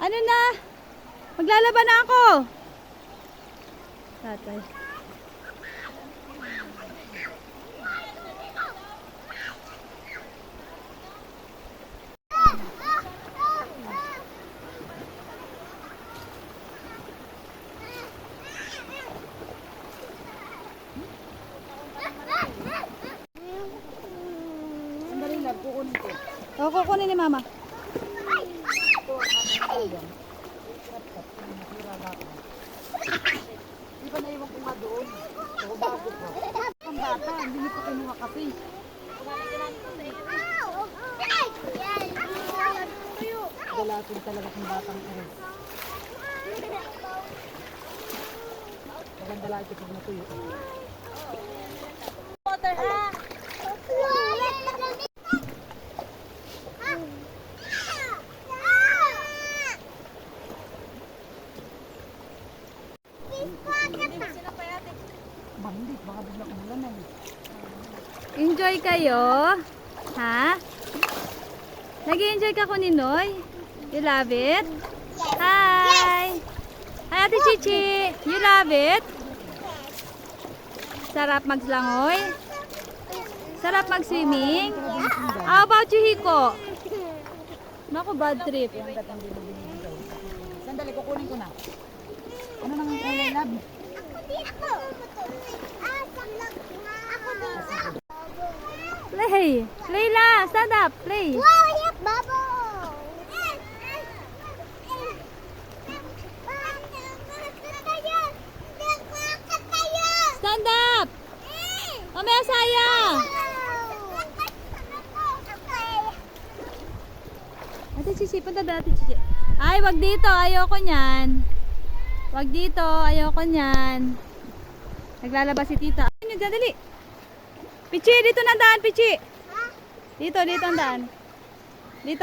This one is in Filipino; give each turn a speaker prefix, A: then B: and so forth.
A: Ano na? Maglalaban na ako. Tatay.
B: Sandali lang, kukunin ko.
A: O, kukunin ni mama.
B: Di ba naiwan ko nga doon? Ako bago pa. Ang bata, hindi mo pa kinuha kasi. Galatin talaga ng batang ito. Maganda lang ito pag natuyo.
A: Water ha?
B: Bandit, baka bigla kumulanan.
A: Enjoy kayo? Ha? Nag-enjoy ka ko ni Noy? You love it? Hi! Hi Ate Chichi! You love it? Sarap magslangoy? Sarap mag-swimming? How about you, Hiko? Naku, bad trip.
B: Sandali, kukunin ko na. Ano nang kulay lab?
A: Play! Layla! Stand up! Play! Stand up! Mamaya sayang! Ate Chichi, punta doon Ate Chichi. Ay, wag dito. Ayoko niyan. Wag dito. Ayoko niyan. Naglalabas si tita. Ayun, dali. Pichi, dito na daan, Pichi. Dito ang daan. Dito.